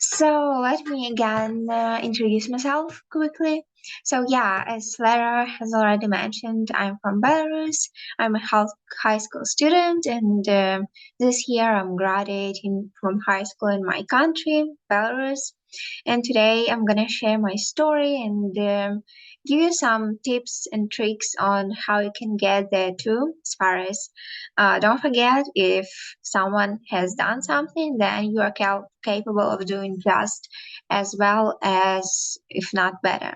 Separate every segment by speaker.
Speaker 1: So let me again introduce myself quickly. So yeah, as Lara has already mentioned, I'm from Belarus. I'm a high school student, and this year I'm graduating from high school in my country, Belarus. And today I'm gonna share my story and give you some tips and tricks on how you can get there too. As far as don't forget, if someone has done something, then you are capable of doing just as well as, if not better.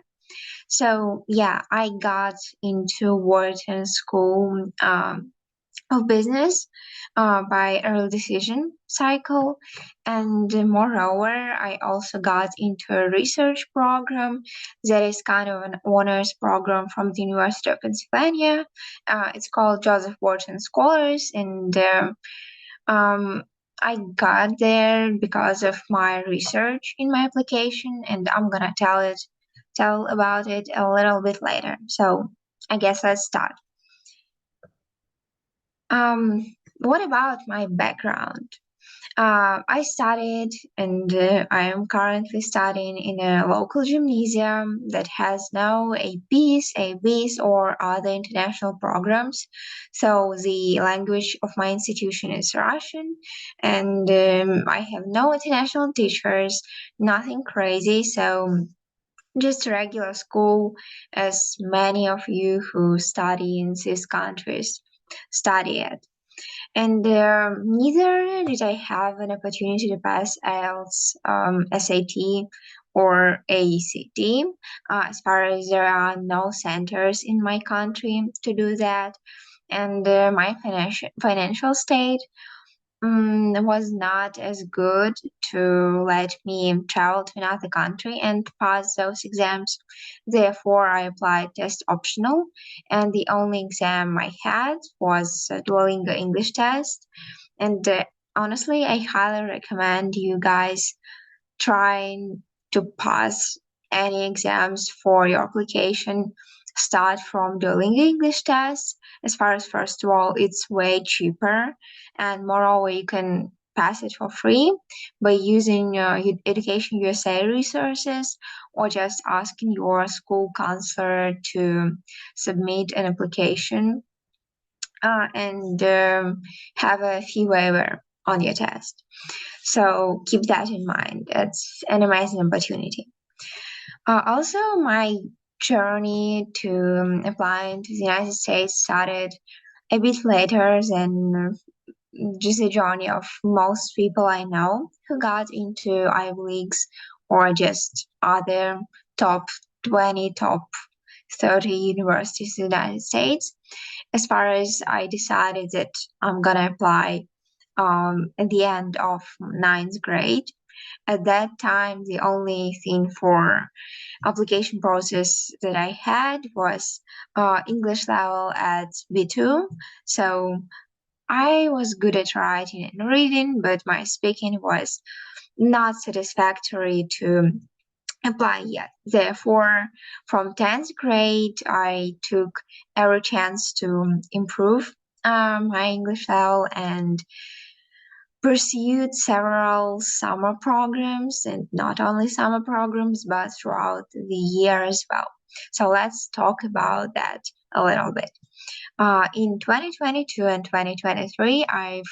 Speaker 1: So yeah, I got into Wharton School of Business by early decision cycle, and moreover, I also got into a research program that is kind of an honors program from the University of Pennsylvania. It's called Joseph Wharton Scholars, and um, I got there because of my research in my application, and I'm gonna tell about it a little bit later. So I guess let's start. What about my background? I studied and I am currently studying in a local gymnasium that has no APs, ABs, or other international programs. So the language of my institution is Russian, and I have no international teachers, nothing crazy. So just a regular school, as many of you who study in these countries study at. And neither did I have an opportunity to pass IELTS, SAT, or ACT, as far as there are no centers in my country to do that. And my financial state was not as good to let me travel to another country and pass those exams. Therefore, I applied test optional, and the only exam I had was a Duolingo English test. And honestly, I highly recommend you guys trying to pass any exams for your application. Start from Duolingo English test. As far as first of all, it's way cheaper, and moreover, you can pass it for free by using Education USA resources or just asking your school counselor to submit an application and have a fee waiver on your test. So keep that in mind. It's an amazing opportunity. Also, my journey to applying to the United States started a bit later than just the journey of most people I know who got into Ivy Leagues or just other top 20, top 30 universities in the United States. As far as I decided that I'm gonna apply at the end of ninth grade. At that time, the only thing for application process that I had was English level at B2. So I was good at writing and reading, but my speaking was not satisfactory to apply yet. Therefore, from 10th grade, I took every chance to improve my English level and pursued several summer programs, and not only summer programs, but throughout the year as well. So let's talk about that a little bit. In 2022 and 2023, I've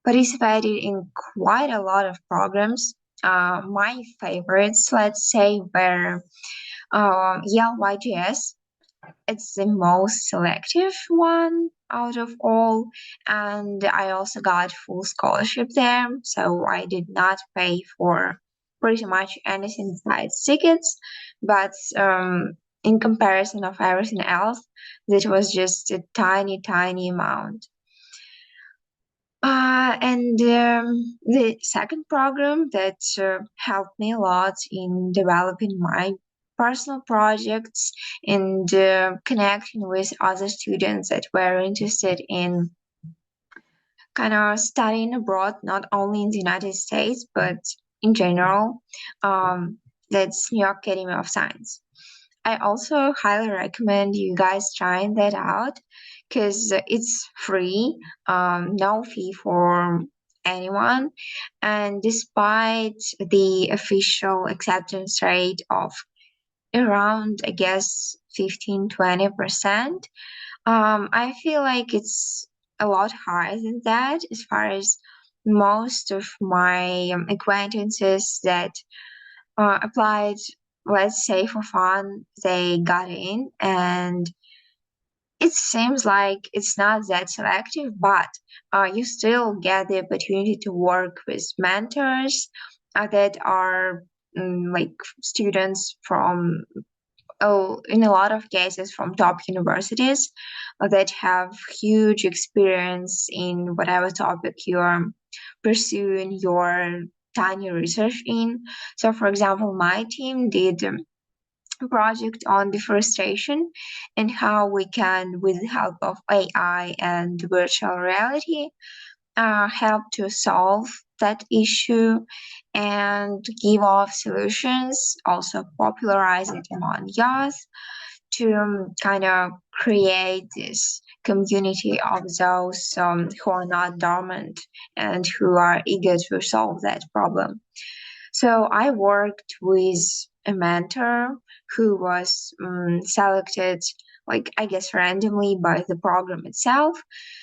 Speaker 1: participated in quite a lot of programs. My favorites, let's say, were Yale YGS. It's the most selective one out of all, and I also got full scholarship there, so I did not pay for pretty much anything besides tickets. But in comparison of everything else, that was just a tiny, tiny amount. And the second program that helped me a lot in developing my personal projects and connecting with other students that were interested in kind of studying abroad, not only in the United States, but in general. That's New York Academy of Science. I also highly recommend you guys trying that out because it's free, no fee for anyone. And despite the official acceptance rate of around, I guess, 15-20%, I feel like it's a lot higher than that, as far as most of my acquaintances that applied, let's say for fun, they got in, and it seems like it's not that selective, but you still get the opportunity to work with mentors that are like students from, oh, in a lot of cases from top universities that have huge experience in whatever topic you're pursuing your tiny research in. So, for example, my team did a project on deforestation and how we can, with the help of AI and virtual reality, help to solve that issue and give off solutions, also popularize it among youth to kind of create this community of those who are not dormant and who are eager to solve that problem. So I worked with a mentor who was selected, like I guess randomly by the program itself.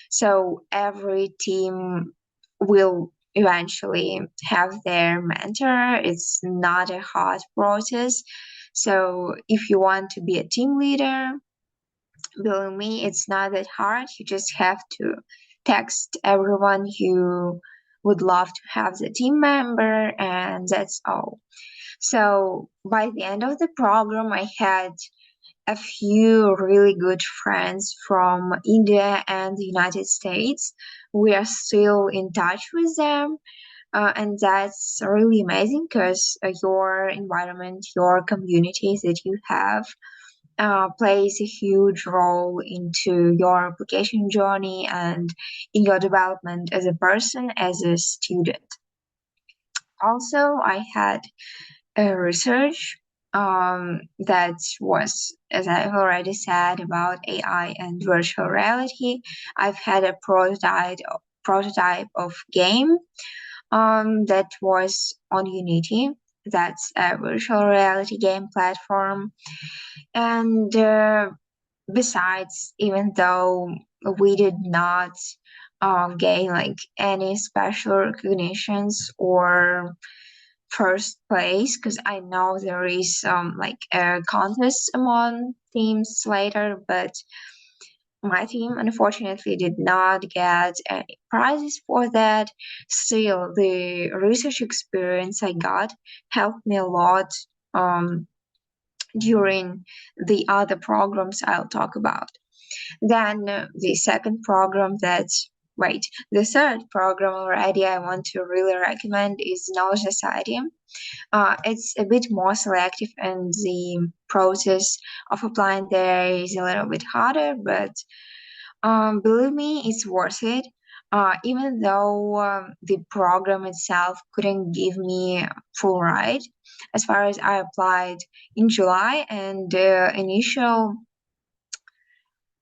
Speaker 1: So every team will eventually have their mentor. It's not a hard process. So if you want to be a team leader, believe me, it's not that hard. You just have to text everyone you would love to have the team member, and that's all. So by the end of the program, I had a few really good friends from India and the United States. We are still in touch with them. And that's really amazing because your environment, your communities that you have plays a huge role into your application journey and in your development as a person, as a student. Also, I had a research that was, as I've already said, about AI and virtual reality. I've had a prototype of game that was on Unity. That's a virtual reality game platform. And besides, even though we did not gain like any special recognitions or first place, because I know there is like a contest among teams later, but my team unfortunately did not get any prizes for that. Still, the research experience I got helped me a lot during the other programs I'll talk about. Then the second program that's wait, the third program already I want to really recommend is Knowledge Society. It's a bit more selective and the process of applying there is a little bit harder, but believe me, it's worth it. Even though the program itself couldn't give me full ride, as far as I applied in July and initial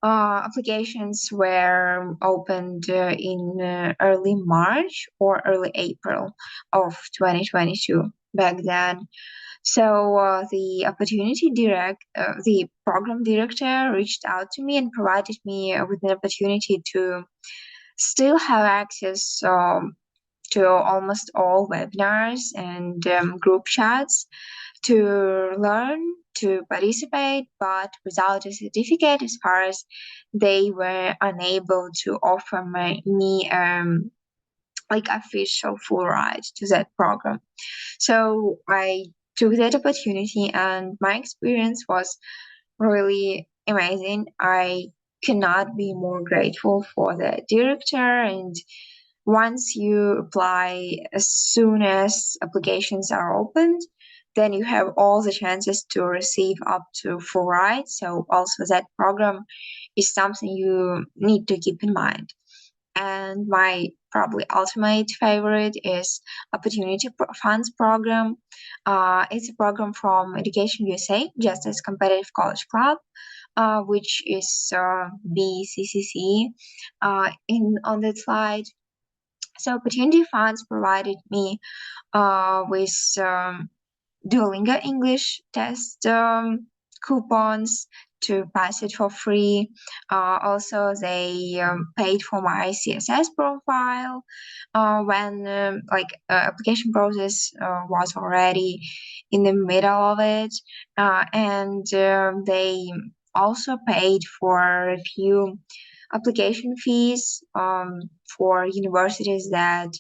Speaker 1: applications were opened in early March or early April of 2022 back then. So the program director reached out to me and provided me with an opportunity to still have access to almost all webinars and group chats to learn, to participate, but without a certificate, as far as they were unable to offer me like official full ride to that program. So I took that opportunity, and my experience was really amazing. I cannot be more grateful for the director. And once you apply, as soon as applications are opened, then you have all the chances to receive up to full ride. So also that program is something you need to keep in mind. And my probably ultimate favorite is Opportunity Funds program. It's a program from Education USA, just as Competitive College Club, which is BCCC in on that slide. So opportunity funds provided me with Duolingo English test coupons to pass it for free. Also, they paid for my CSS profile when application process was already in the middle of it, and they also paid for a few application fees for universities that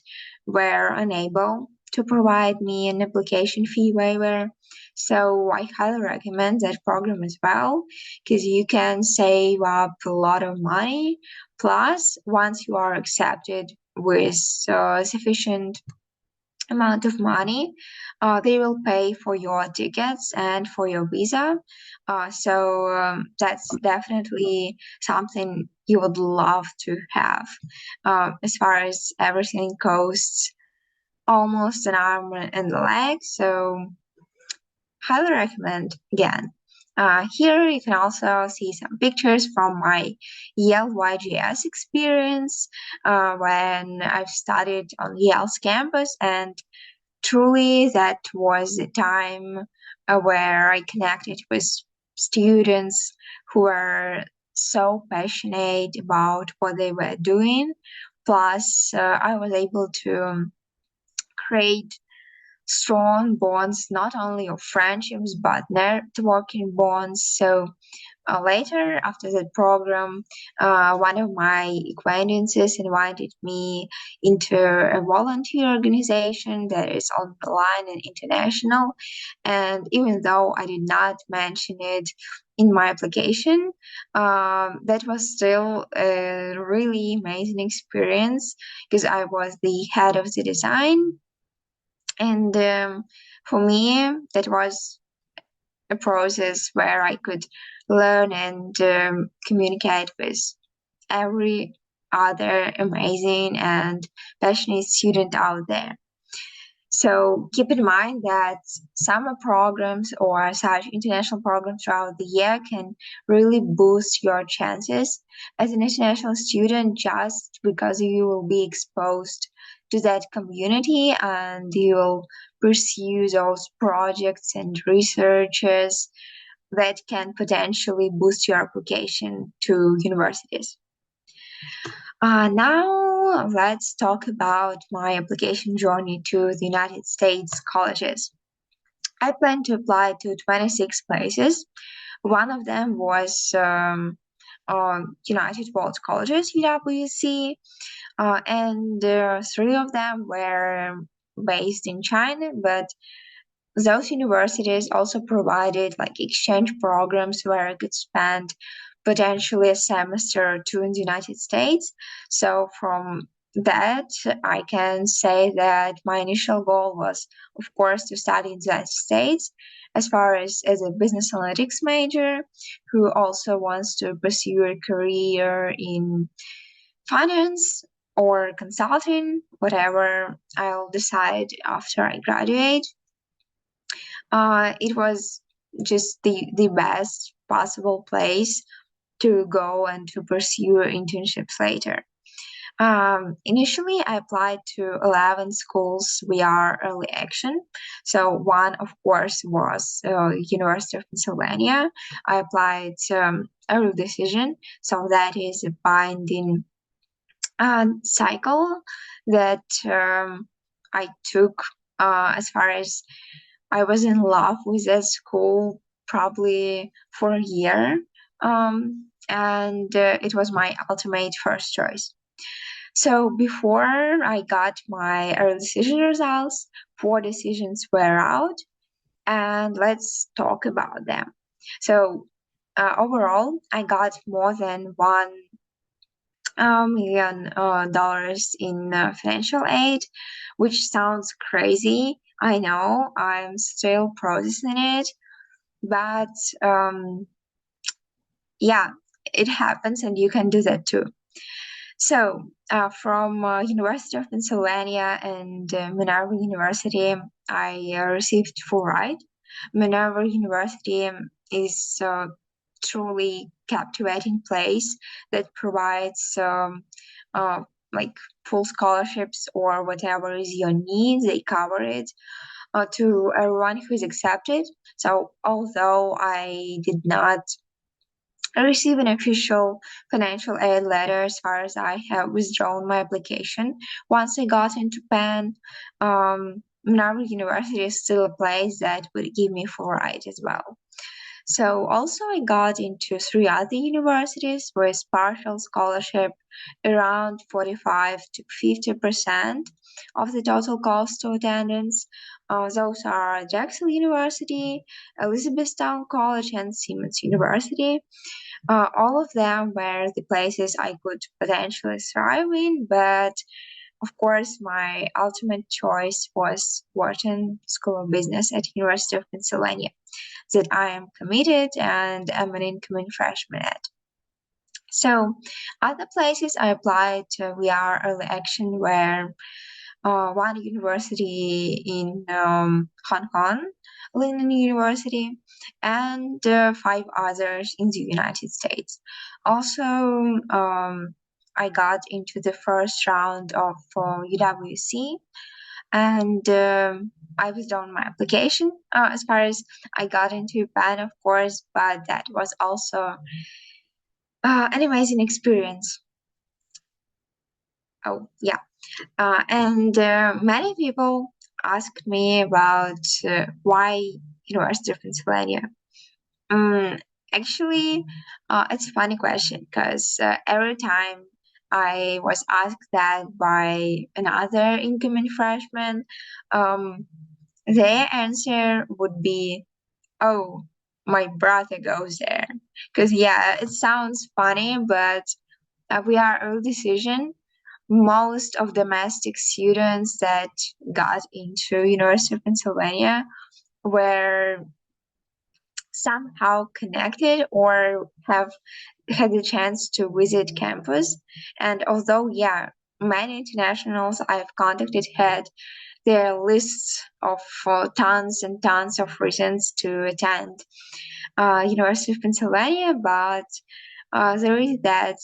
Speaker 1: were unable to provide me an application fee waiver. So I highly recommend that program as well, because you can save up a lot of money. Plus, once you are accepted with sufficient amount of money, they will pay for your tickets and for your visa. So that's definitely something you would love to have. As far as everything costs almost an arm and a leg, so highly recommend again. Here you can also see some pictures from my Yale YGS experience when I've studied on Yale's campus, and truly that was the time where I connected with students who were so passionate about what they were doing. Plus, I was able to create strong bonds, not only of friendships, but networking bonds. So later, after that program, one of my acquaintances invited me into a volunteer organization that is online and international. And even though I did not mention it in my application, that was still a really amazing experience because I was the head of the design. And for me, that was a process where I could learn and communicate with every other amazing and passionate student out there. So keep in mind that summer programs or such international programs throughout the year can really boost your chances as an international student just because you will be exposed to that community and you will pursue those projects and researches that can potentially boost your application to universities. Now let's talk about my application journey to the United States colleges. I plan to apply to 26 places. One of them was United World Colleges, UWC, and three of them were based in China, but those universities also provided like exchange programs where I could spend potentially a semester or two in the United States. So from that, I can say that my initial goal was, of course, to study in the United States as far as a business analytics major who also wants to pursue a career in finance or consulting, whatever I'll decide after I graduate. It was just the best possible place to go and to pursue internships later. Initially, I applied to 11 schools via early action. So one, of course, was University of Pennsylvania. I applied early decision. So that is a binding cycle that I took as far as I was in love with that school probably for a year. And it was my ultimate first choice. So before I got my early decision results, 4 decisions were out, and let's talk about them. So overall, I got more than $1 million in financial aid, which sounds crazy. I know I'm still processing it, but yeah, it happens, and you can do that too. So, from University of Pennsylvania and Minerva University, I received full ride. Minerva University is a truly captivating place that provides like full scholarships or whatever is your needs, they cover it to everyone who is accepted. So although I did not receive an official financial aid letter as far as I have withdrawn my application, once I got into Penn, Harvard University is still a place that would give me full ride as well. So also I got into three other universities with partial scholarship around 45 to 50% of the total cost of attendance. Those are Drexel University, Elizabethtown College, and Siemens University. All of them were the places I could potentially thrive in, but of course, my ultimate choice was Wharton School of Business at University of Pennsylvania that I am committed and am an incoming freshman at. So, other places I applied via early action were one university in Hong Kong, Linen University, and five others in the United States. Also, I got into the first round of UWC, and I was done my application as far as I got into Penn, of course, but that was also an amazing experience. Oh, yeah. And many people asked me about why University of Pennsylvania. Um, Actually, it's a funny question because every time I was asked that by another incoming freshman, um, their answer would be, "Oh, my brother goes there." Because yeah, it sounds funny, but we are a decision. Most of domestic students that got into University of Pennsylvania were somehow connected or have had the chance to visit campus. And although, yeah, many internationals I've contacted had their lists of tons and tons of reasons to attend University of Pennsylvania, but there is that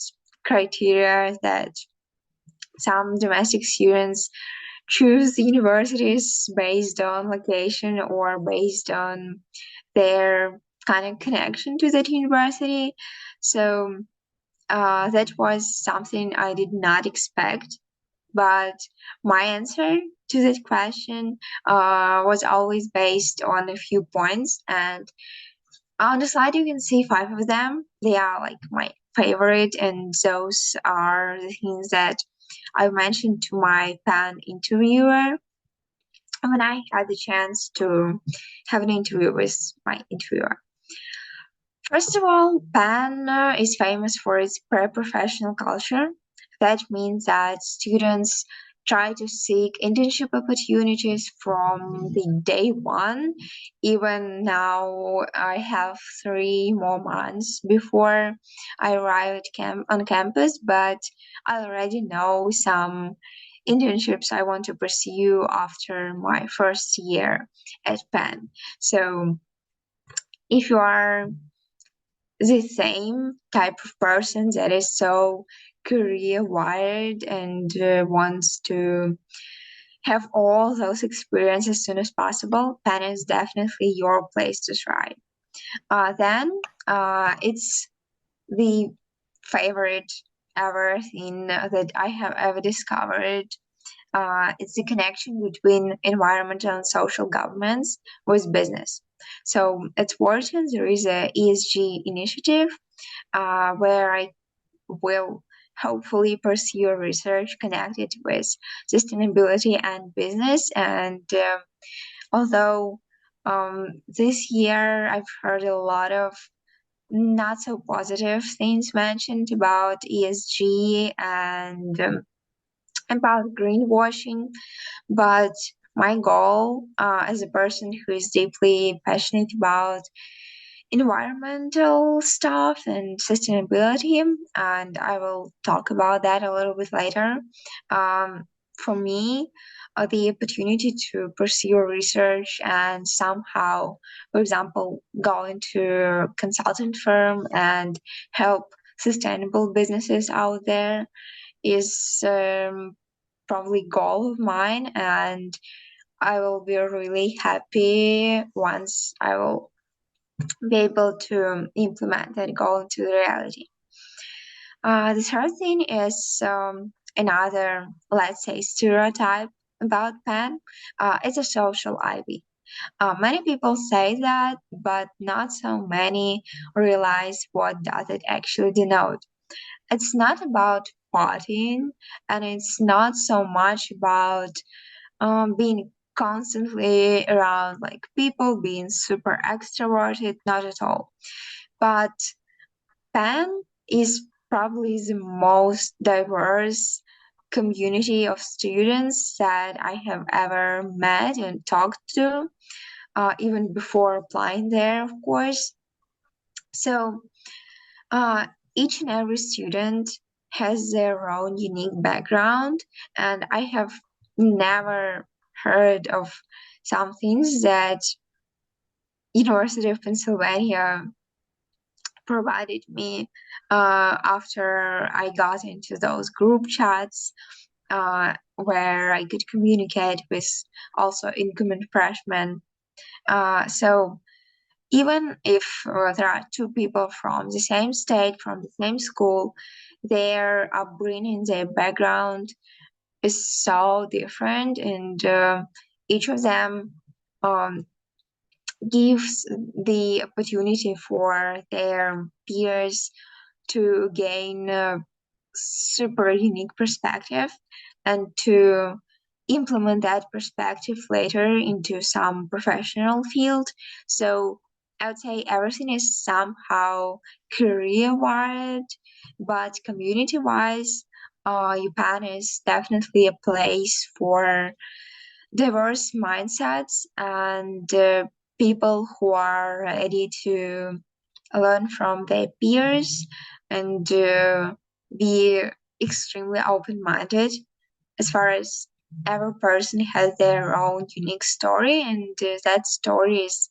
Speaker 1: criteria that some domestic students choose universities based on location or based on their kind of connection to that university. So that was something I did not expect. But my answer to that question was always based on a few points. And on the slide, you can see five of them. They are like my favorite, and those are the things that I mentioned to my Penn interviewer when I had the chance to have an interview with my interviewer. First of all, Penn is famous for its pre-professional culture. That means that students try to seek internship opportunities from the day one. Even now, I have 3 more months before I arrive on campus, but I already know some internships I want to pursue after my first year at Penn. So if you are the same type of person that is so career wired and wants to have all those experiences as soon as possible, Penn is definitely your place to try. Then it's the favorite ever thing that I have ever discovered. It's the connection between environmental and social governments with business. So at Wharton, there is a ESG initiative where I will hopefully pursue research connected with sustainability and business. And although this year I've heard a lot of not so positive things mentioned about ESG and about greenwashing, but my goal as a person who is deeply passionate about environmental stuff and sustainability, and I will talk about that a little bit later. For me, the opportunity to pursue research and somehow, for example, go into a consultant firm and help sustainable businesses out there is probably goal of mine, and I will be really happy once I will be able to implement that goal into the reality. The third thing is another, let's say, stereotype about Penn. It's a social ivy. Many people say that, but not so many realize what does it actually denote. It's not about partying, and it's not so much about being constantly around like people, being super extroverted, not at all. But Penn is probably the most diverse community of students that I have ever met and talked to, even before applying there, of course. So, uh, each and every student has their own unique background, and I have never heard of some things that University of Pennsylvania provided me after I got into those group chats where I could communicate with also incoming freshmen. So even if there are two people from the same state, from the same school, their upbringing, their background is so different, and each of them um, gives the opportunity for their peers to gain a super unique perspective and to implement that perspective later into some professional field. So I would say everything is somehow career wired, but community wise, Upenn is definitely a place for diverse mindsets and people who are ready to learn from their peers and be extremely open-minded as far as every person has their own unique story, and that story is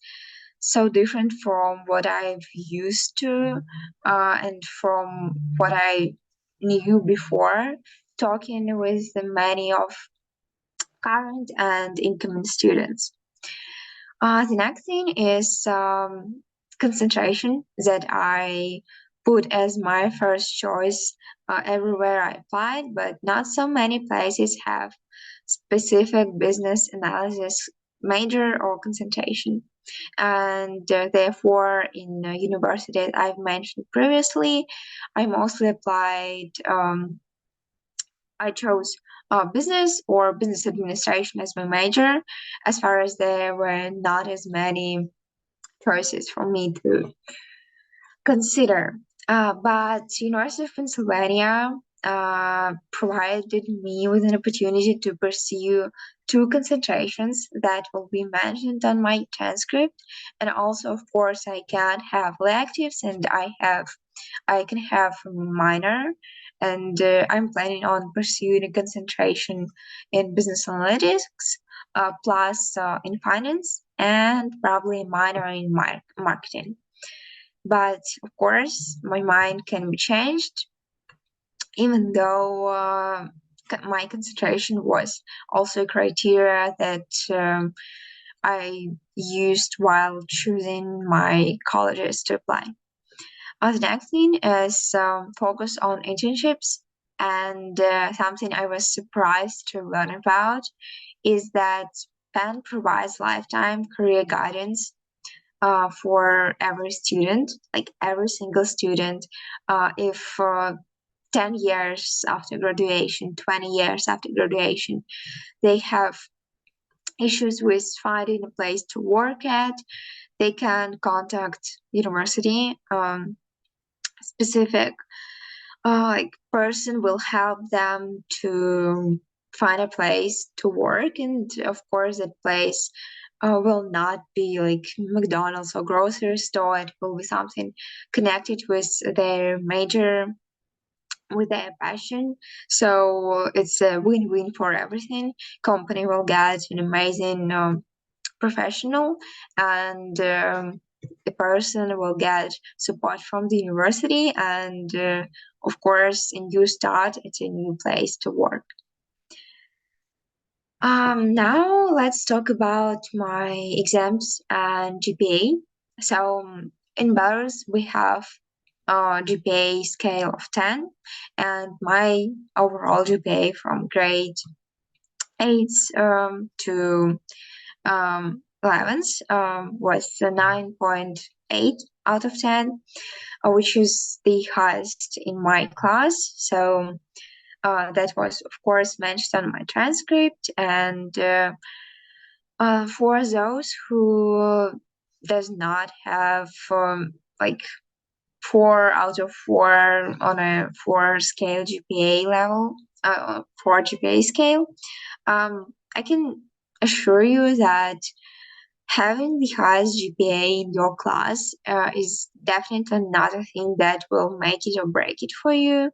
Speaker 1: so different from what I've used to and from what I knew before talking with the many of current and incoming students. The next thing is concentration that I put as my first choice everywhere I applied, but not so many places have specific business analysis major or concentration. And therefore, in university I've mentioned previously, I mostly applied. I chose business or business administration as my major, as far as there were not as many choices for me to consider. But University of Pennsylvania provided me with an opportunity to pursue two concentrations that will be mentioned on my transcript, and also, of course, I can have electives and I can have a minor, and I'm planning on pursuing a concentration in business analytics, plus in finance, and probably a minor in marketing. But of course, my mind can be changed, even though my concentration was also a criteria that I used while choosing my colleges to apply. The next thing is focus on internships, and something I was surprised to learn about is that Penn provides lifetime career guidance for every student, like every single student. If 10 years after graduation, 20 years after graduation, they have issues with finding a place to work at, they can contact university. Specific like person will help them to find a place to work, and of course that place will not be like McDonald's or grocery store. It will be something connected with their major, with their passion. So it's a win-win for everything. Company will get an amazing professional, and the person will get support from the university, and of course, a new start at a new place to work. Now let's talk about my exams and GPA. So in Belarus, we have a GPA scale of 10, and my overall GPA from grade 8 to 11th was 9.8 out of 10, which is the highest in my class. So that was, of course, mentioned on my transcript. And for those who does not have like 4 out of 4 on a 4 scale GPA level, 4 GPA scale, I can assure you that having the highest GPA in your class is definitely not a thing that will make it or break it for you.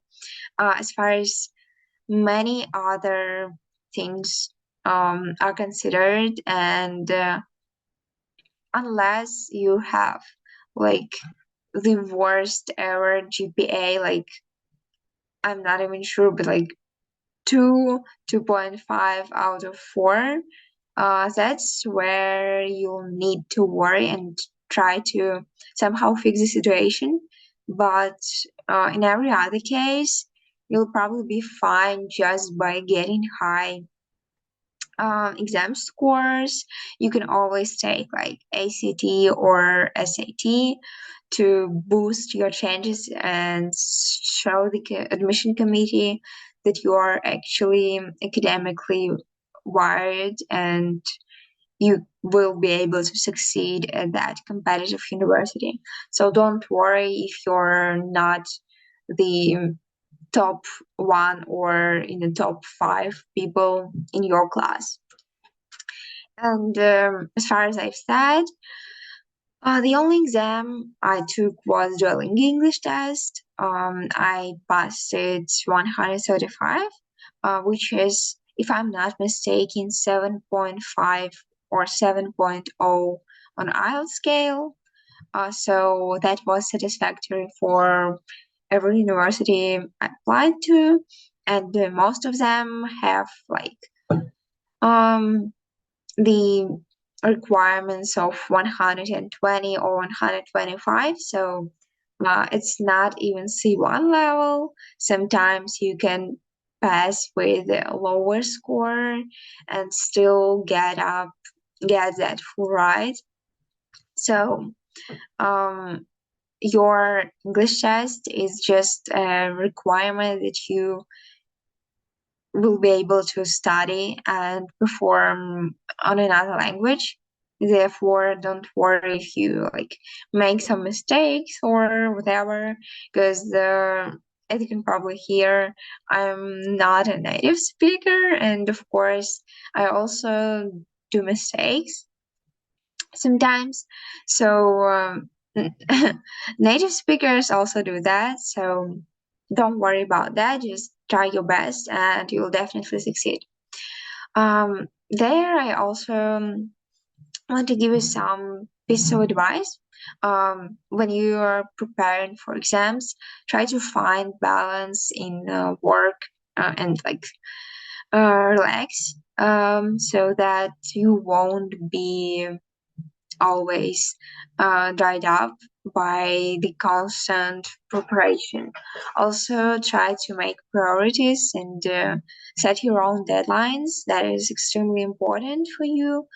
Speaker 1: As far as many other things are considered, and unless you have like the worst ever GPA, like I'm not even sure, but like 2.5 out of 4, that's where you'll need to worry and try to somehow fix the situation. But in every other case, you'll probably be fine just by getting high exam scores. You can always take like ACT or SAT to boost your chances and show the admission committee that you are actually academically wired and you will be able to succeed at that competitive university. So don't worry if you're not the top 1 or in the top 5 people in your class. And as far as I've said, the only exam I took was Duolingo English test. I passed it 135, which is, if I'm not mistaken, 7.5 or 7.0 on IELTS scale. So that was satisfactory for every university I applied to, and most of them have like um the requirements of 120 or 125. So it's not even C1 level. Sometimes you can pass with a lower score and still get that full ride. So your English test is just a requirement that you will be able to study and perform on another language. Therefore, don't worry if you like make some mistakes or whatever, because as you can probably hear, I'm not a native speaker, and of course, I also do mistakes sometimes. So native speakers also do that. So don't worry about that. Just try your best, and you'll definitely succeed. There, I also want to give you some pieces of advice. When you are preparing for exams, try to find balance in work and like relax, so that you won't be always dried up by the constant preparation. Also, try to make priorities and set your own deadlines. That is extremely important for you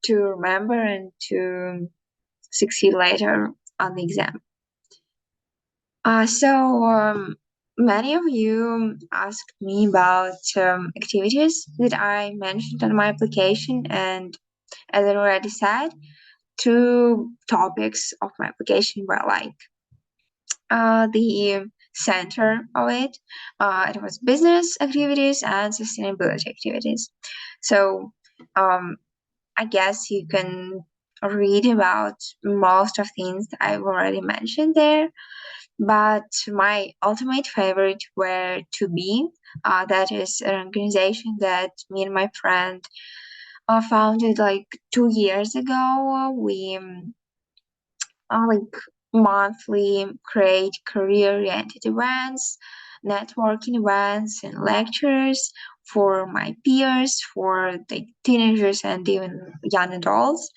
Speaker 1: to remember and to succeed later on the exam. So, many of you asked me about activities that I mentioned on my application, and as I already said, 2 topics of my application were like the center of it. It was business activities and sustainability activities. So I guess you can read about most of things that I've already mentioned there. But my ultimate favorite were to be. That is an organization that me and my friend founded like 2 years ago. We like monthly create career-oriented events, networking events, and lectures for my peers, for the teenagers and even young adults.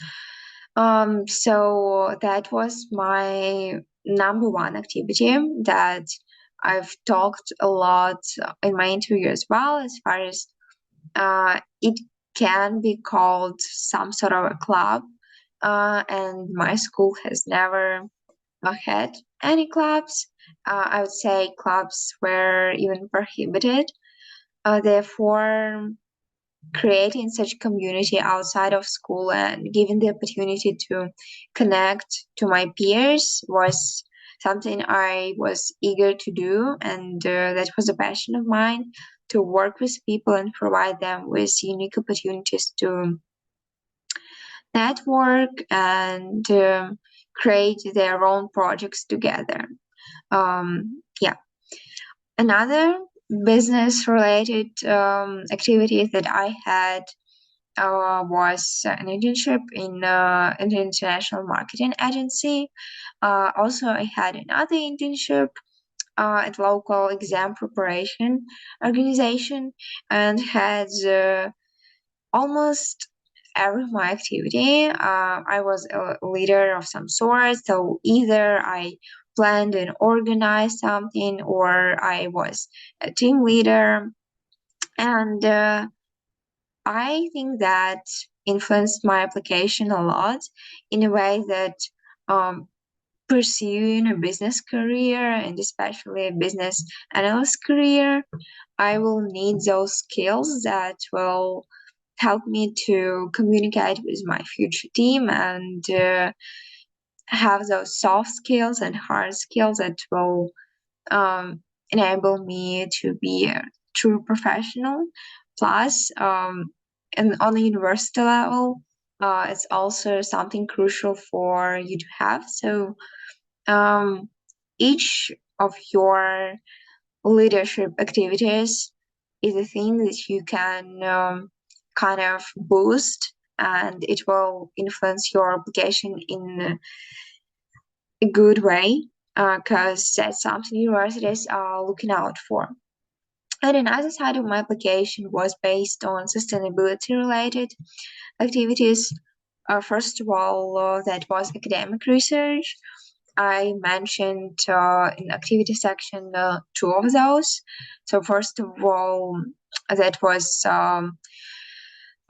Speaker 1: So that was my number one activity that I've talked a lot in my interview as well, as far as it can be called some sort of a club. And my school has never had any clubs. I would say clubs were even prohibited. Therefore, creating such community outside of school and giving the opportunity to connect to my peers was something I was eager to do, and that was a passion of mine, to work with people and provide them with unique opportunities to network and create their own projects together. Yeah. Another business related activity that I had was an internship in an international marketing agency. Also, I had another internship at local exam preparation organization, and had almost every my activity. I was a leader of some sort, so either I planned and organized something, or I was a team leader, and I think that influenced my application a lot in a way that um, pursuing a business career, and especially a business analyst career, I will need those skills that will help me to communicate with my future team, and have those soft skills and hard skills that will enable me to be a true professional. Plus, and on the university level, it's also something crucial for you to have. So, um, each of your leadership activities is a thing that you can kind of boost, and it will influence your application in a good way, because that's something universities are looking out for. And another side of my application was based on sustainability related activities. First of all, that was academic research. I mentioned in activity section two of those. So first of all, that was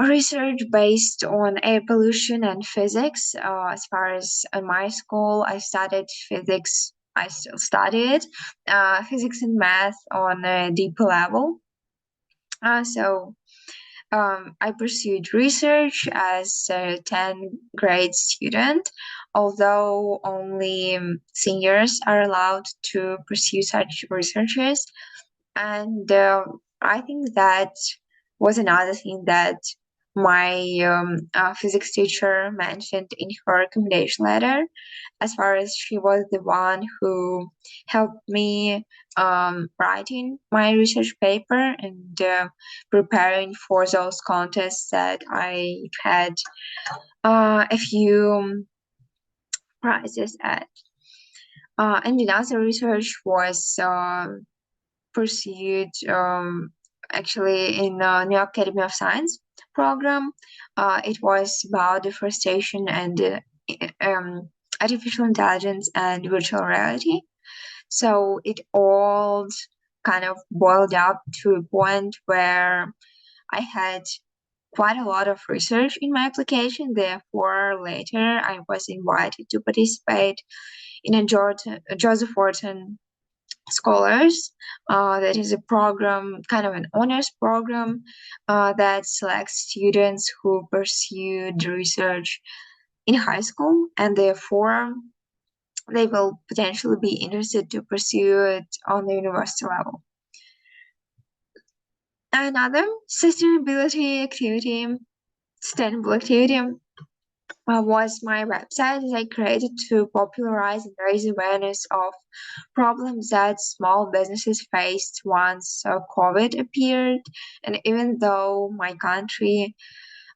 Speaker 1: research based on air pollution and physics. As far as in my school, I studied physics. I still study it, physics and math on a deeper level. So I pursued research as a 10th grade student, although only seniors are allowed to pursue such researches. And I think that was another thing that my physics teacher mentioned in her recommendation letter, as far as she was the one who helped me writing my research paper and preparing for those contests that I had a few prizes at. And another research was pursued actually in the New Academy of Science program. It was about deforestation and um, artificial intelligence and virtual reality. So it all kind of boiled up to a point where I had quite a lot of research in my application. Therefore, later I was invited to participate in a Joseph Wharton Scholars. That is a program, kind of an honors program, that selects students who pursued research in high school, and therefore they will potentially be interested to pursue it on the university level. Another sustainable activity was my website that I created to popularize and raise awareness of problems that small businesses faced once COVID appeared. And even though my country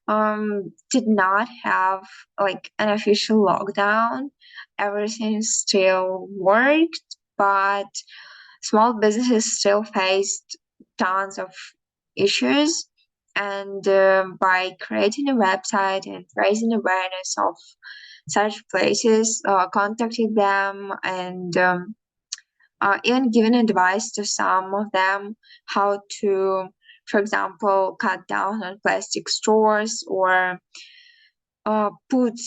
Speaker 1: did not have like an official lockdown. Everything still worked, but small businesses still faced tons of issues. And by creating a website and raising awareness of such places, contacted them and even given advice to some of them how to, for example, cut down on plastic straws or put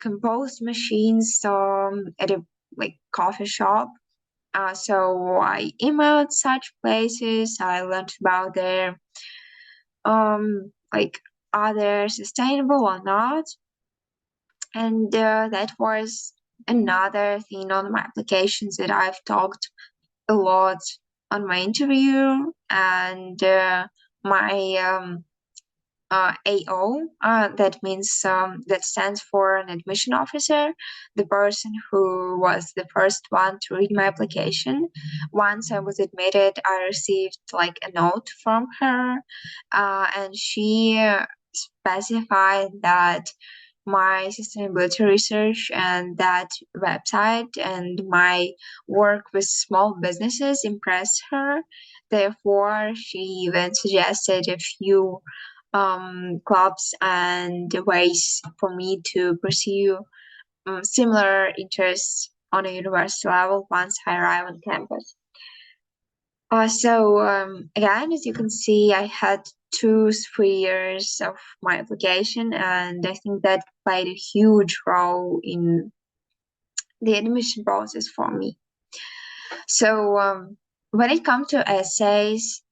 Speaker 1: compost machines at a like coffee shop. So I emailed such places. I learned about their like are they sustainable or not, and that was another thing on my applications that I've talked a lot on my interview and my AO, that means that stands for an admission officer, the person who was the first one to read my application. Once I was admitted, I received like a note from her, and she specified that my sustainability research and that website and my work with small businesses impressed her. Therefore, she even suggested a few clubs and ways for me to pursue similar interests on a university level once I arrive on campus. Again, as you can see, I had 3 years of my application, and I think that played a huge role in the admission process for me. When it comes to essays,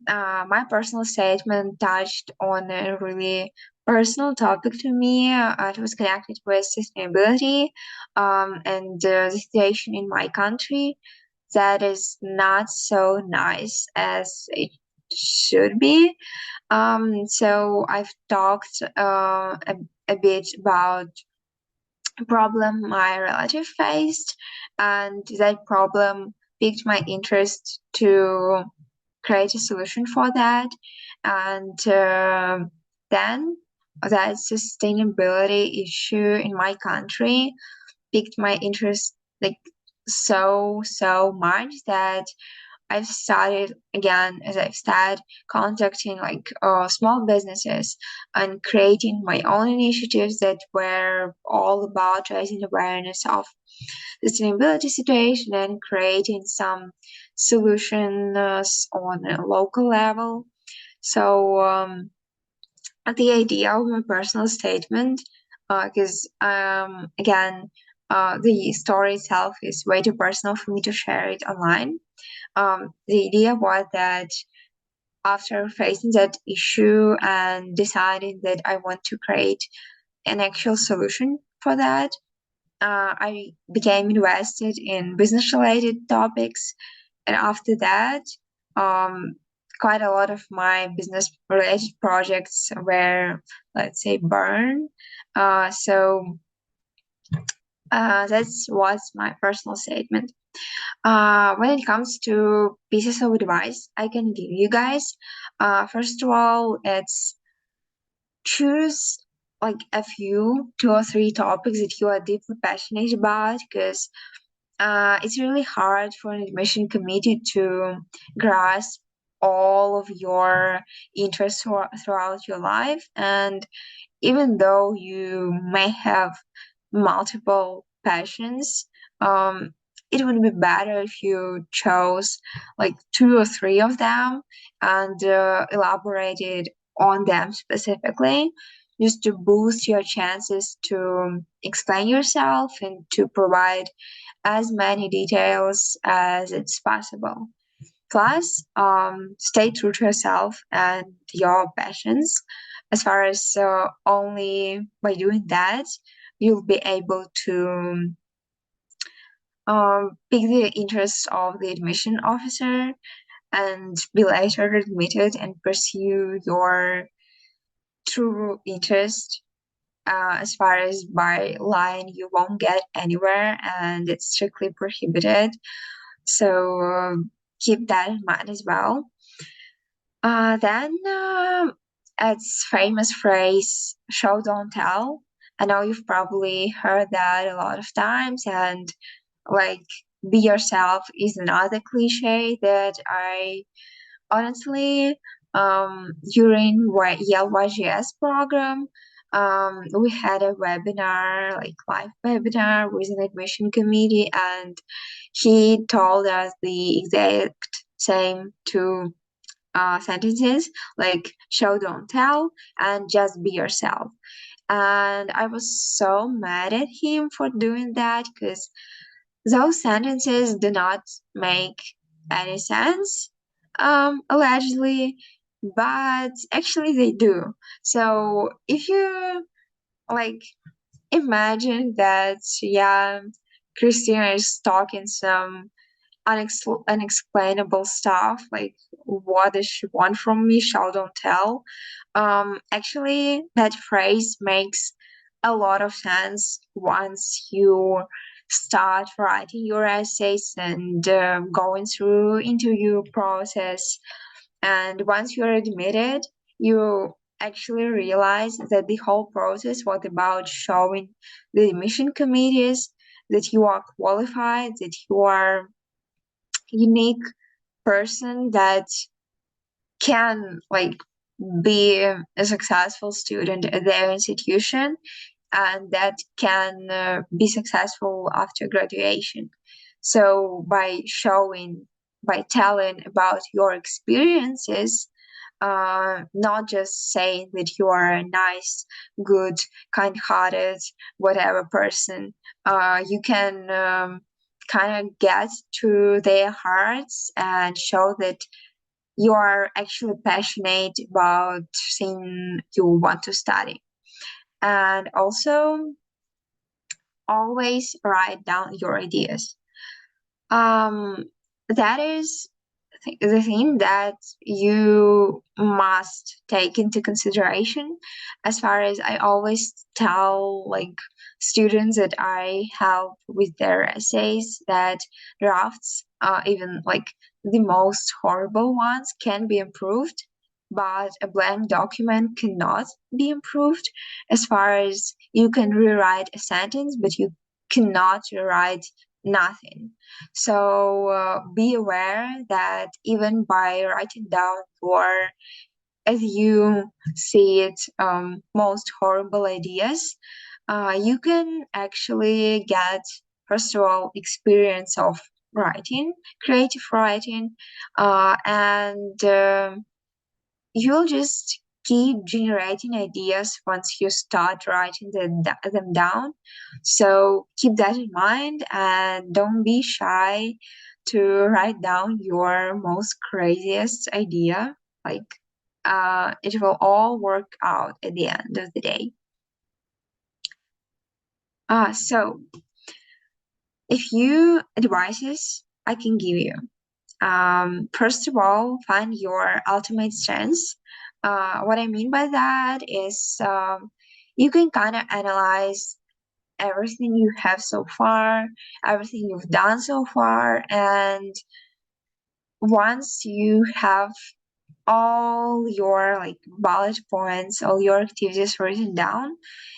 Speaker 1: my personal statement touched on a really personal topic to me. It was connected with sustainability and the situation in my country that is not so nice as it should be. So I've talked a bit about a problem my relative faced, and that problem piqued my interest to create a solution for that. And then that sustainability issue in my country piqued my interest like so much that I've started again, as I've said, contacting like small businesses and creating my own initiatives that were all about raising awareness of the sustainability situation and creating some solutions on a local level. So the idea of my personal statement, because again, the story itself is way too personal for me to share it online. The idea was that after facing that issue and deciding that I want to create an actual solution for that, I became invested in business related topics. And after that, um, quite a lot of my business related projects were, let's say, burned. That was my personal statement. When it comes to pieces of advice I can give you guys, first of all, it's choose like a few, 2 or 3 topics that you are deeply passionate about, because it's really hard for an admission committee to grasp all of your interests throughout your life. And even though you may have multiple passions, um, it would be better if you chose like 2 or 3 of them and elaborated on them specifically, just to boost your chances to explain yourself and to provide as many details as it's possible. Plus, stay true to yourself and your passions. As far as only by doing that, you'll be able to pick the interest of the admission officer and be later admitted and pursue your true interest. As far as by lying, you won't get anywhere, and it's strictly prohibited. So keep that in mind as well. Then It's famous phrase, show don't tell. I know you've probably heard that a lot of times, and like be yourself is another cliche that I honestly, during Yale YGS program, we had a webinar, like live webinar with an admission committee, and he told us the exact same two sentences, like show, don't tell, and just be yourself. And I was so mad at him for doing that because those sentences do not make any sense, allegedly, but actually they do. So if you like imagine that, yeah, Kristina is talking some unexplainable stuff, like what does she want from me? Shall don't tell. Actually, that phrase makes a lot of sense once you start writing your essays and going through interview process. And once you're admitted, you actually realize that the whole process was about showing the admission committees that you are qualified, that you are unique person that can like be a successful student at their institution and that can be successful after graduation. So by telling about your experiences, not just saying that you are a nice, good, kind-hearted, whatever person, you can kind of get to their hearts and show that you are actually passionate about thing you want to study. And also, always write down your ideas. Um, that is the thing that you must take into consideration. As far as I always tell like students that I help with their essays that drafts, even like the most horrible ones, can be improved, but a blank document cannot be improved. As far as you can rewrite a sentence, but you cannot rewrite nothing. So be aware that even by writing down your, as you see it, most horrible ideas, you can actually get, first of all, experience of writing, creative writing, and you'll just keep generating ideas once you start writing them down. So keep that in mind and don't be shy to write down your most craziest idea. Like, it will all work out at the end of the day. So a few advices I can give you. First of all, find your ultimate strengths. What I mean by that is you can kind of analyze everything you have so far, everything you've done so far, and once you have all your like bullet points, all your activities written down,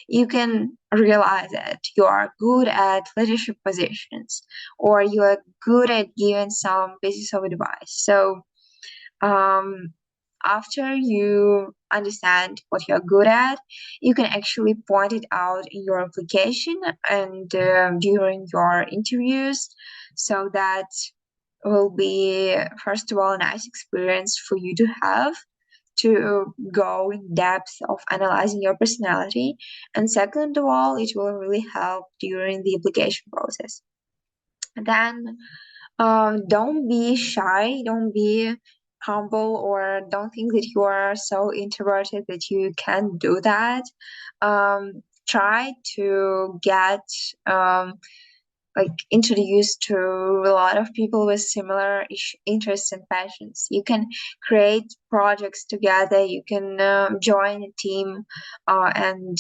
Speaker 1: you can realize that you are good at leadership positions or you are good at giving some pieces of advice. So um, after you understand what you're good at, you can actually point it out in your application and during your interviews so that will be, first of all, a nice experience for you to have to go in depth of analyzing your personality. And second of all, it will really help during the application process. And then don't be shy, don't be humble, or don't think that you are so introverted that you can't do that. Try to get like introduced to a lot of people with similar interests and passions. You can create projects together. You can join a team and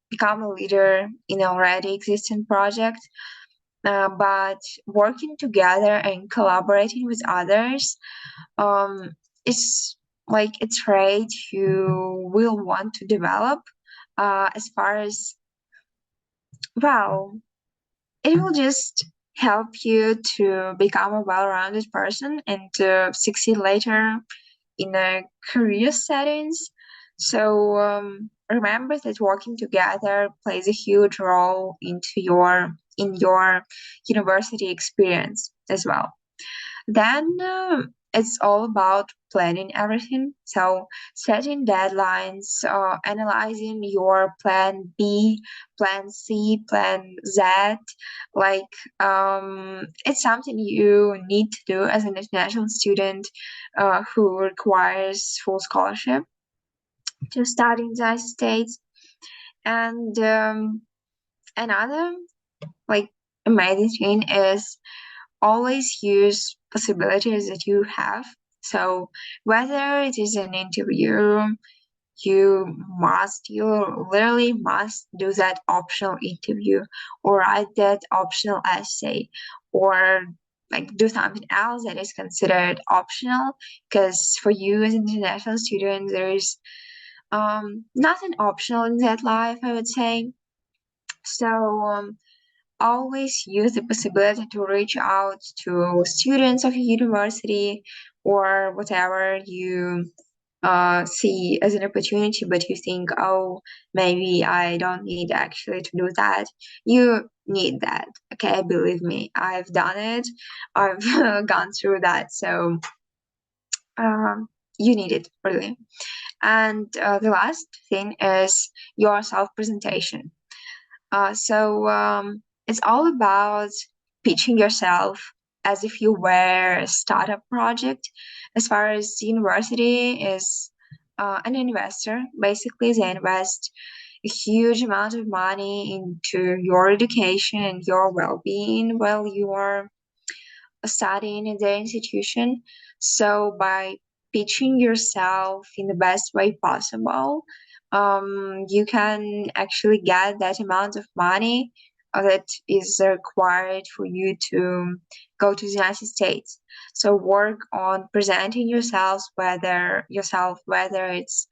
Speaker 1: become a leader in already existing project. But working together and collaborating with others is like a trait you will want to develop, as far as, well, it will just help you to become a well-rounded person and to succeed later in a career settings. So remember that working together plays a huge role into your university experience as well. Then it's all about planning everything. So setting deadlines, analyzing your plan B, plan C, plan Z. Like it's something you need to do as an international student who requires full scholarship to study in the United States. And another like amazing thing is always use possibilities that you have. So whether it is an interview, you literally must do that optional interview or write that optional essay or like do something else that is considered optional, because for you as an international student there is nothing optional in that life, I would say. So always use the possibility to reach out to students of your university or whatever you see as an opportunity, but you think, oh, maybe I don't need actually to do that. You need that. Okay, believe me, I've done it. I've gone through that. So you need it really. And the last thing is your self presentation. So it's all about pitching yourself as if you were a startup project. As far as the university is an investor, basically they invest a huge amount of money into your education and your well-being while you are studying in their institution. So by pitching yourself in the best way possible, you can actually get that amount of money that is required for you to go to the United States. So work on presenting yourself, whether it's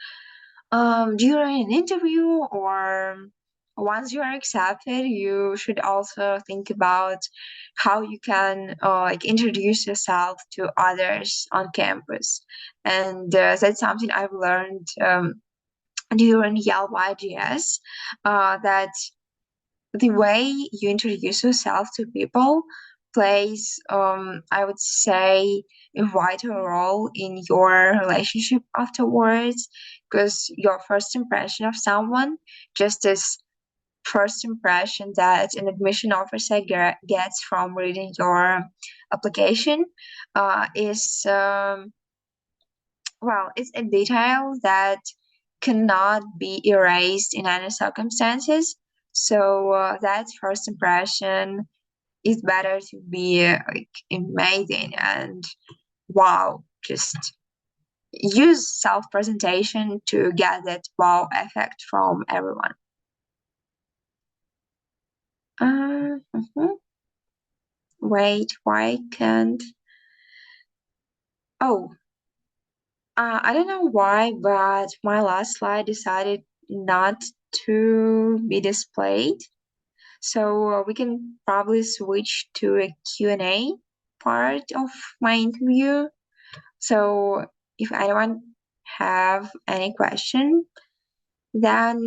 Speaker 1: during an interview or once you are accepted, you should also think about how you can like introduce yourself to others on campus. And that's something I've learned during Yale YGS, that the way you introduce yourself to people plays, I would say, a vital role in your relationship afterwards, because your first impression of someone, just as first impression that an admission officer gets from reading your application, is well, it's a detail that cannot be erased in any circumstances. So that first impression is better to be like amazing and wow, just use self-presentation to get that wow effect from everyone. Mhm. Wait, why can't? Oh, I don't know why, but my last slide decided not to be displayed. So we can probably switch to a Q&A part of my interview. So if anyone have any question, then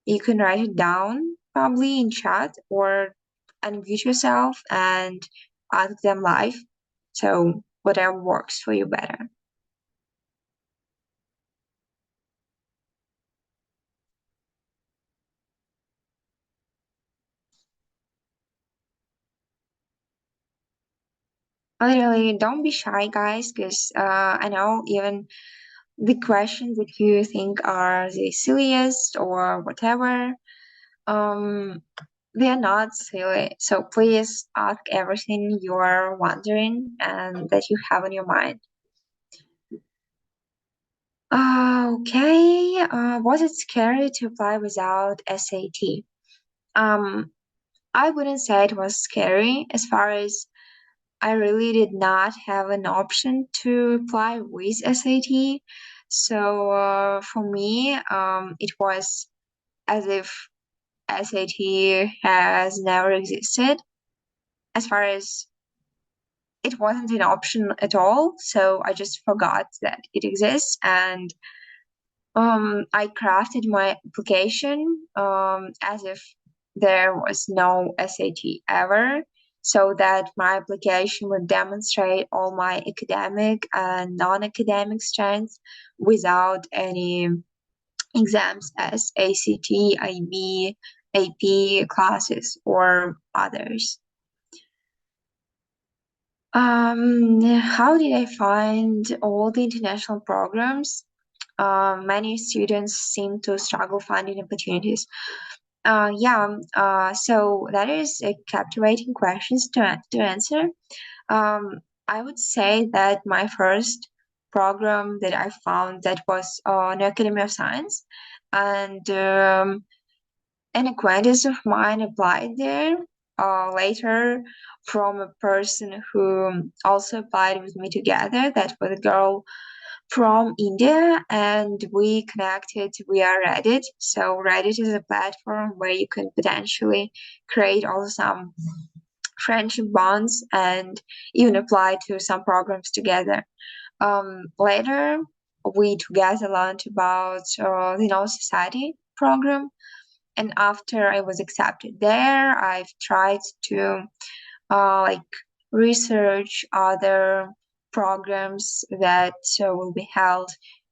Speaker 1: you can write it down probably in chat or unmute yourself and ask them live. So whatever works for you better. Literally, don't be shy, guys, because I know even the questions that you think are the silliest or whatever, um, they are not silly. So please ask everything you are wondering and that you have on your mind. Okay, was it scary to apply without SAT? Um, I wouldn't say it was scary as far as I really did not have an option to apply with SAT. So for me, it was as if SAT has never existed. As far as it wasn't an option at all, so I just forgot that it exists, and I crafted my application as if there was no SAT ever, so that my application would demonstrate all my academic and non-academic strengths without any exams as ACT, IB, AP classes, or others. How did I find all the international programs? Many students seem to struggle finding opportunities. So that is a captivating question to answer. I would say that my first program that I found that was an Academy of Science, and an acquaintance of mine applied there. Later, from a person who also applied with me together, that was a girl from India, and we connected via Reddit. So Reddit is a platform where you can potentially create also some friendship bonds and even apply to some programs together. Later, we together learned about the Know Society program, and after I was accepted there, I've tried to like research other programs that will be held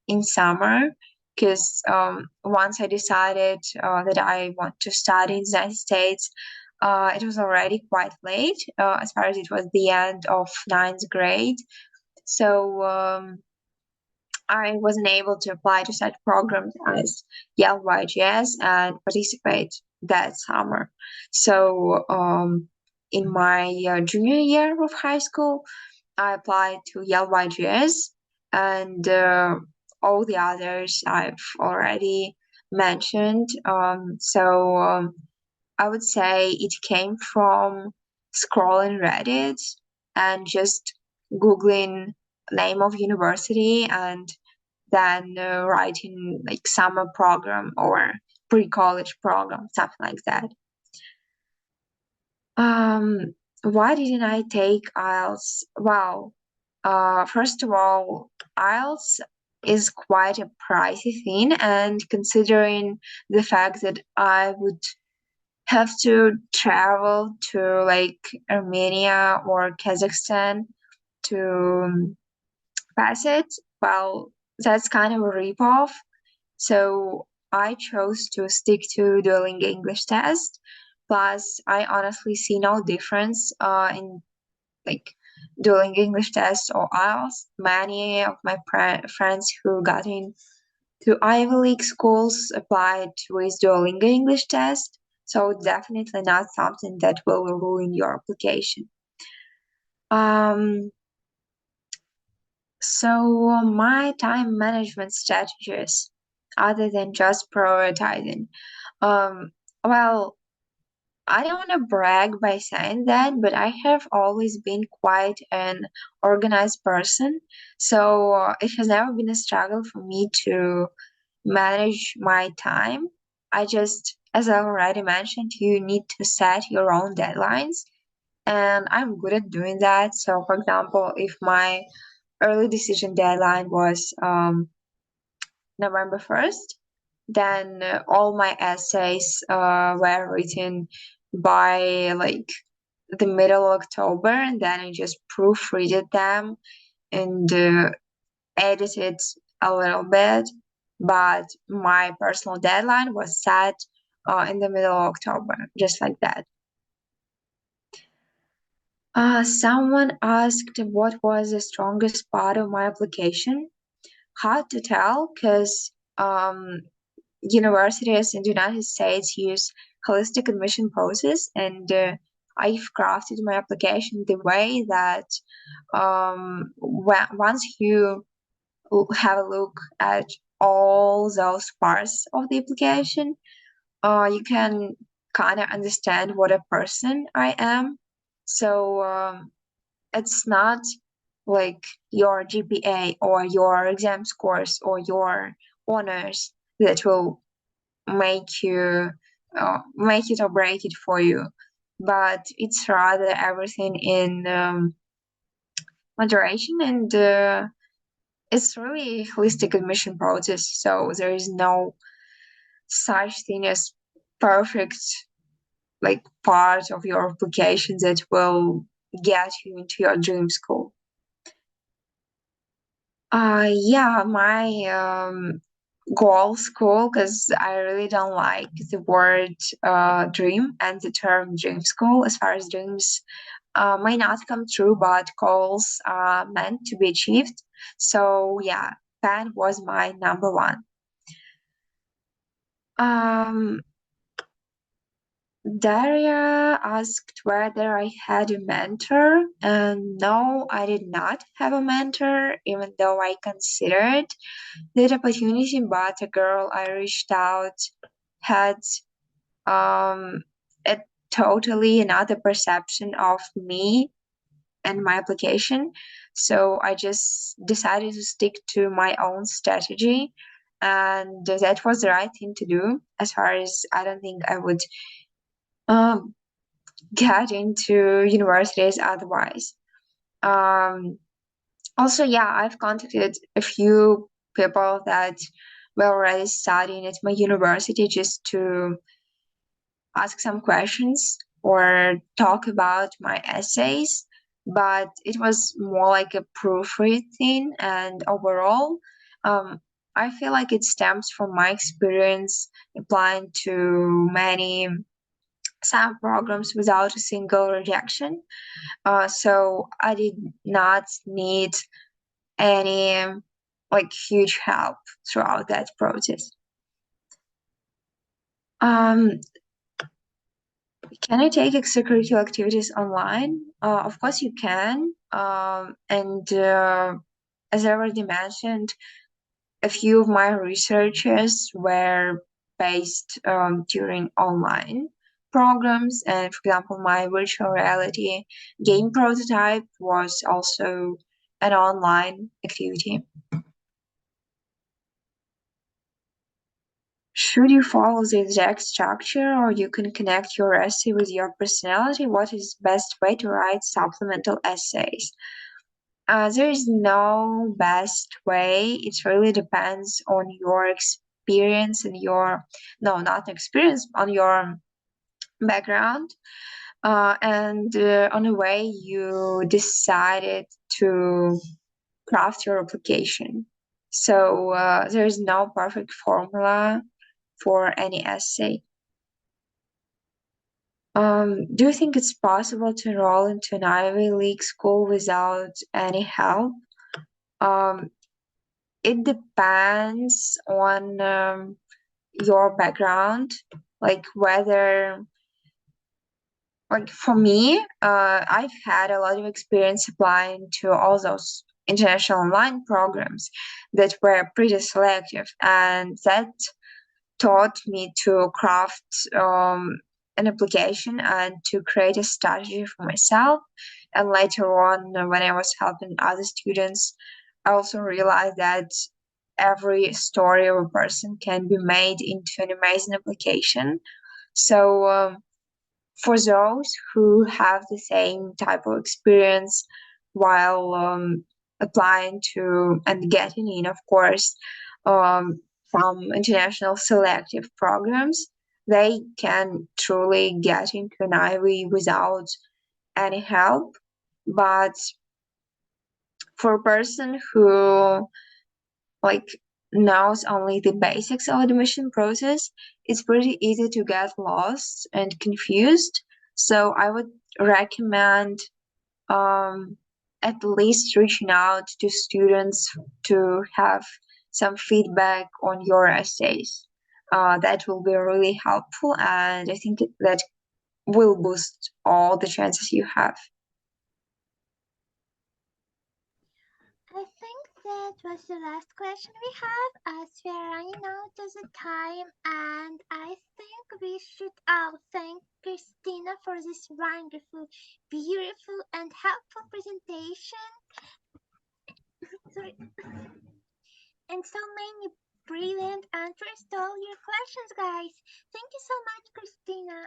Speaker 1: in summer, because once I decided that I want to study in the United States, it was already quite late, as far as it was the end of ninth grade. So I wasn't able to apply to such programs as Yale YGS and participate that summer. So in my junior year of high school, I applied to Yale YGS, and all the others I've already mentioned. I would say it came from scrolling Reddit and just Googling name of university, and then writing like summer program or pre-college program, something like that. Why didn't I take IELTS? Well, first of all, IELTS is quite a pricey thing, and considering the fact that I would have to travel to like Armenia or Kazakhstan to pass it, well, that's kind of a ripoff. So I chose to stick to Duolingo English test. Plus, I honestly see no difference in like Duolingo English test or IELTS. Many of my friends who got in to Ivy League schools applied with Duolingo English test. So definitely not something that will ruin your application. Um, so my time management strategies, other than just prioritizing. Um, well, I don't want to brag by saying that, but I have always been quite an organized person. So it has never been a struggle for me to manage my time. I just, as I already mentioned, you need to set your own deadlines, and I'm good at doing that. So, for example, if my early decision deadline was November 1st, then all my essays were written by like the middle of October, and then I just proofreaded them and edited a little bit. But my personal deadline was set in the middle of October, just like that. Someone asked what was the strongest part of my application. Hard to tell, because universities in the United States use holistic admission process, and I've crafted my application the way that once you have a look at all those parts of the application, you can kind of understand what a person I am. So it's not like your GPA or your exam scores or your honors that will make it or break it for you, but it's rather everything in moderation, and it's really a holistic admission process. So there is no such thing as perfect like part of your application that will get you into your dream school. Yeah, my goal school, because I really don't like the word dream and the term dream school, as far as dreams may not come true, but goals are meant to be achieved. So yeah, Penn was my number one. Um, Daria asked whether I had a mentor, and no, I did not have a mentor, even though I considered that opportunity. But a girl I reached out had a totally another perception of me and my application. So I just decided to stick to my own strategy. And that was the right thing to do, as far as I don't think I would um, get into universities otherwise. Um, Also, yeah, I've contacted a few people that were already studying at my university just to ask some questions or talk about my essays, but it was more like a proofread thing. And overall, I feel like it stems from my experience applying to many SAM programs without a single rejection. So I did not need any like huge help throughout that process. Um, can I take extracurricular activities online? Of course you can. And as I already mentioned, a few of my researches were based during online programs. And for example, my virtual reality game prototype was also an online activity. Should you follow the exact structure, or you can connect your essay with your personality? What is the best way to write supplemental essays? There is no best way. It really depends on your experience and your, no, not experience, on your background, and on the way you decided to craft your application. So there is no perfect formula for any essay. Do you think it's possible to enroll into an Ivy League school without any help? Um, it depends on your background, like whether, like for me, I've had a lot of experience applying to all those international online programs that were pretty selective, and that taught me to craft an application and to create a strategy for myself. And later on, when I was helping other students, I also realized that every story of a person can be made into an amazing application. So, for those who have the same type of experience while applying to and getting in, of course, from international selective programs, they can truly get into an Ivy without any help. But for a person who like knows only the basics of admission process, it's pretty easy to get lost and confused. So I would recommend um, at least reaching out to students to have some feedback on your essays. That will be really helpful, and I think that will boost all the chances you have.
Speaker 2: I think that was the last question we have, as we are running out of the time, and I think we should all thank Kristina for this wonderful, beautiful, and helpful presentation. Sorry. And so many brilliant answers to all your questions, guys. Thank you so much, Kristina.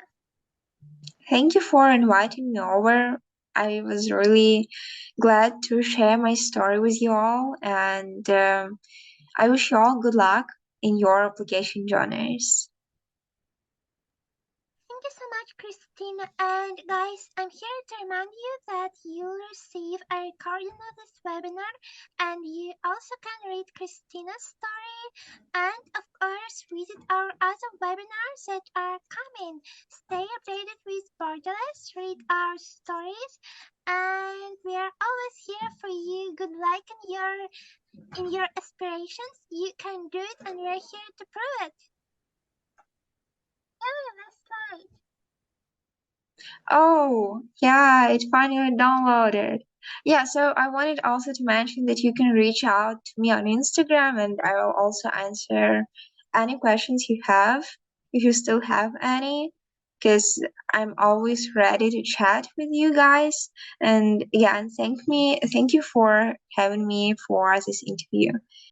Speaker 1: Thank you for inviting me over. I was really glad to share my story with you all, and I wish you all good luck in your application journeys.
Speaker 2: Thank you so much, Kristina. And guys, I'm here to remind you that you'll receive a recording of this webinar, and you also can read Kristina's story, and of course, visit our other webinars that are coming. Stay updated with Borderless, read our stories, and we are always here for you. Good luck in your aspirations. You can do it, and we're here to prove it. Yeah, last slide.
Speaker 1: Oh, yeah, it finally downloaded. Yeah, so I wanted also to mention that you can reach out to me on Instagram and I will also answer any questions you have, if you still have any, because I'm always ready to chat with you guys. And yeah, and thank you for having me for this interview.